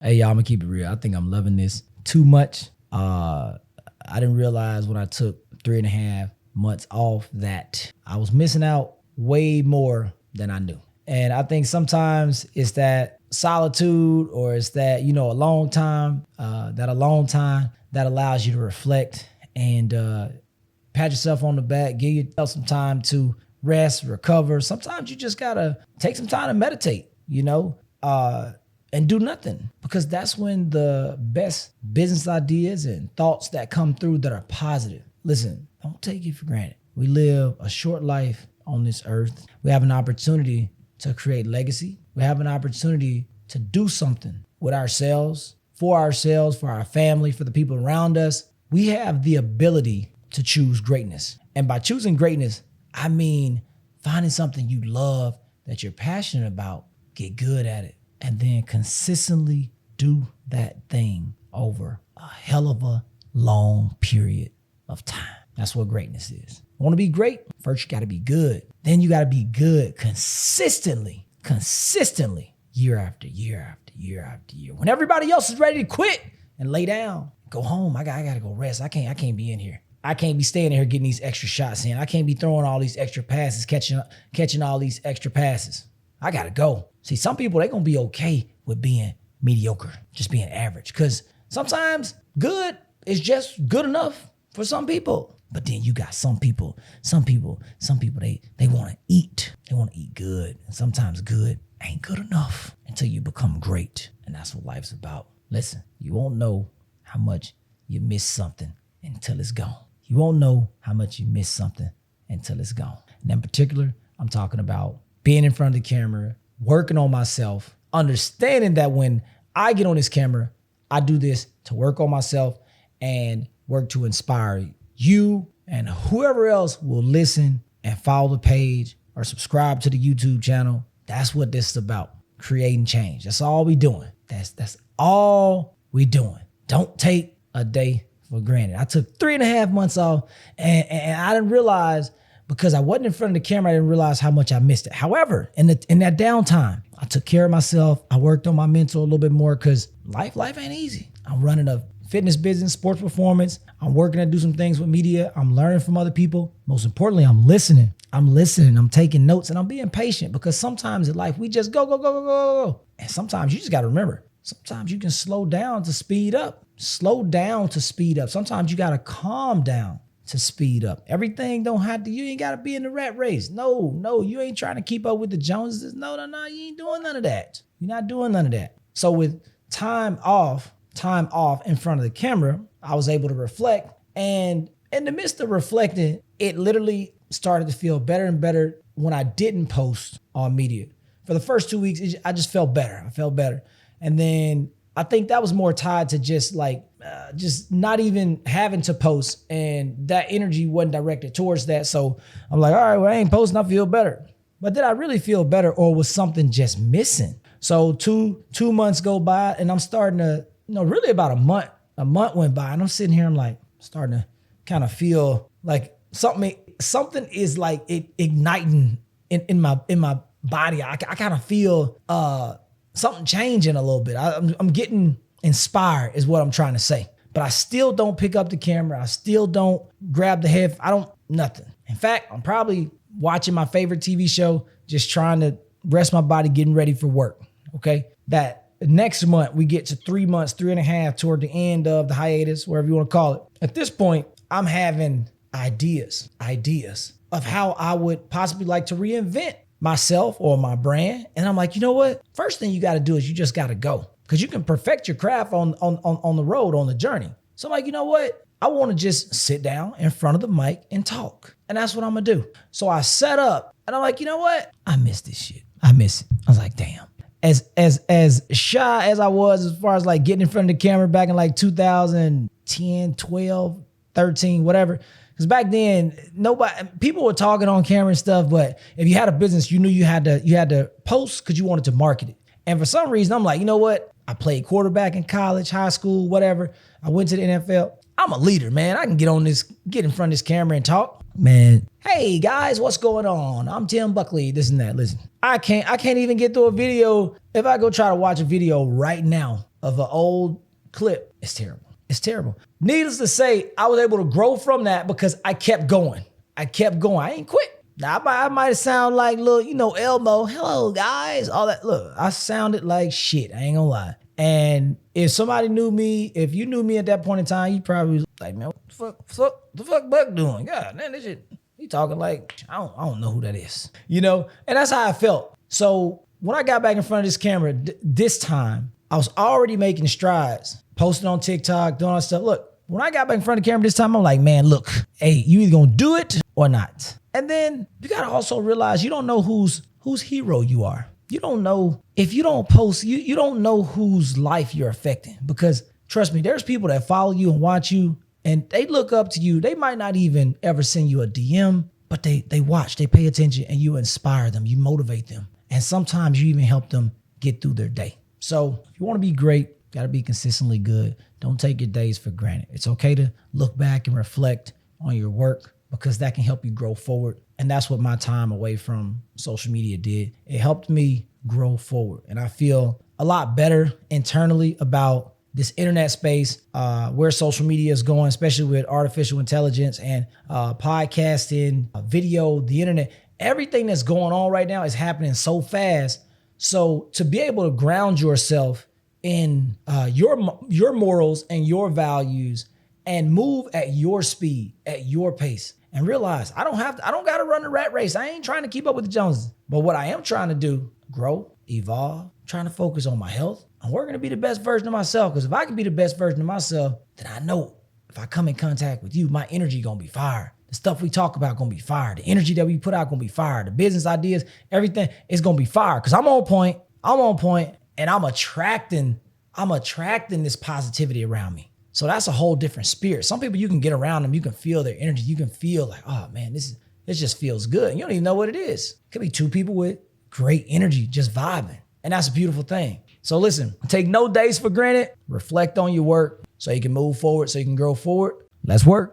Hey, y'all, I'm gonna keep it real. I think I'm loving this too much. I didn't realize when I took 3.5 months off that I was missing out way more than I knew. And I think sometimes it's that solitude or it's that, alone time that allows you to reflect and pat yourself on the back, give yourself some time to rest, recover. Sometimes you just gotta take some time to meditate, and do nothing, because that's when the best business ideas and thoughts that come through that are positive. Listen, don't take it for granted. We live a short life on this earth. We have an opportunity to create legacy. We have an opportunity to do something with ourselves, for our family, for the people around us. We have the ability to choose greatness. And by choosing greatness, I mean finding something you love, that you're passionate about, get good at it, and then consistently do that thing over a hell of a long period of time. That's what greatness is. Want to be great? First, you got to be good. Then you got to be good consistently, year after year after year after year. When everybody else is ready to quit and lay down, go home. I got to go rest. I can't be in here. I can't be staying in here getting these extra shots in. I can't be throwing all these extra passes, catching all these extra passes. I got to go. See, some people, they're going to be okay with being mediocre, just being average. Because sometimes good is just good enough for some people. But then you got some people, they want to eat. They want to eat good. And sometimes good ain't good enough until you become great. And that's what life's about. Listen, you won't know how much you miss something until it's gone. You won't know how much you miss something until it's gone. And in particular, I'm talking about being in front of the camera, working on myself, understanding that when I get on this camera, I do this to work on myself and work to inspire you and whoever else will listen and follow the page or subscribe to the YouTube channel. That's what this is about, creating change. That's all we doing. That's all we doing. Don't take a day for granted. I took 3.5 months off and I didn't realize, because I wasn't in front of the camera, I didn't realize how much I missed it. However, in that downtime, I took care of myself. I worked on my mental a little bit more, because life ain't easy. I'm running a fitness business, sports performance. I'm working to do some things with media. I'm learning from other people. Most importantly, I'm listening. I'm taking notes, and I'm being patient, because sometimes in life, we just go. And sometimes you just got to remember, sometimes you can slow down to speed up. Sometimes you got to calm down to speed up. Everything you ain't got to be in the rat race. No, you ain't trying to keep up with the Joneses. No, you ain't doing none of that. You're not doing none of that. So with time off in front of the camera, I was able to reflect. And in the midst of reflecting, it literally started to feel better and better when I didn't post on media. For the first 2 weeks, I just felt better. And then I think that was more tied to just not even having to post, and that energy wasn't directed towards that. So I'm like, all right, well, I ain't posting, I feel better. But did I really feel better, or was something just missing? So two months go by, and I'm starting to, really about a month went by, and I'm sitting here, I'm like starting to kind of feel like something is like igniting in my body. I kind of feel something changing a little bit. I'm getting inspired is what I'm trying to say. But I still don't pick up the camera. I still don't grab the head. Nothing. In fact, I'm probably watching my favorite TV show, just trying to rest my body, getting ready for work. Okay. That next month, we get to 3 months, 3.5 toward the end of the hiatus, whatever you want to call it. At this point, I'm having ideas of how I would possibly like to reinvent myself or my brand. And I'm like, you know what? First thing you got to do is you just got to go, because you can perfect your craft on the road, on the journey. So I'm like, you know what? I want to just sit down in front of the mic and talk. And that's what I'm going to do. So I set up, and I'm like, you know what? I miss this shit. I miss it. I was like, damn. As shy as I was as far as like getting in front of the camera back in like 2010, 12, 13, whatever. Because back then, people were talking on camera and stuff, but if you had a business, you knew you had to post because you wanted to market it. And for some reason, I'm like, you know what? I played quarterback in college, high school, whatever. I went to the NFL. I'm a leader, man. I can get in front of this camera and talk. Man, hey guys, what's going on? I'm Tim Buckley, this and that. Listen, I can't even get through a video. If I go try to watch a video right now of an old clip. It's terrible. It's terrible. Needless to say, I was able to grow from that because I kept going. I ain't quit. Now, I might sound like little, Elmo. Hello, guys. All that. Look, I sounded like shit. I ain't gonna lie. And if somebody knew me, if you knew me at that point in time, you probably was like, man, what the fuck Buck doing? God, man, this shit. He talking like, I don't know who that is. And that's how I felt. So when I got back in front of this camera, this time, I was already making strides, posting on TikTok, doing all that stuff. Look, when I got back in front of the camera this time, I'm like, man, look, hey, you either gonna do it or not. And then you gotta also realize you don't know whose hero you are. You don't know, if you don't post, you don't know whose life you're affecting. Because trust me, there's people that follow you and watch you and they look up to you. They might not even ever send you a DM, but they watch, they pay attention, and you inspire them, you motivate them. And sometimes you even help them get through their day. So if you wanna be great, gotta be consistently good. Don't take your days for granted. It's okay to look back and reflect on your work because that can help you grow forward. And that's what my time away from social media did. It helped me grow forward. And I feel a lot better internally about this internet space, where social media is going, especially with artificial intelligence and podcasting, video, the internet. Everything that's going on right now is happening so fast. So to be able to ground yourself in your morals and your values and move at your speed, at your pace, and realize I don't got to run the rat race. I ain't trying to keep up with the Joneses. But what I am trying to do, grow, evolve, trying to focus on my health. I'm working to be the best version of myself, because if I can be the best version of myself, then I know if I come in contact with you, my energy going to be fire. The stuff we talk about going to be fire. The energy that we put out going to be fire. The business ideas, everything is going to be fire, because I'm on point, and I'm attracting this positivity around me. So that's a whole different spirit. Some people, you can get around them, you can feel their energy, you can feel like, oh man, this just feels good. And you don't even know what it is. It could be two people with great energy just vibing. And that's a beautiful thing. So listen, take no days for granted. Reflect on your work so you can move forward, so you can grow forward. Let's work.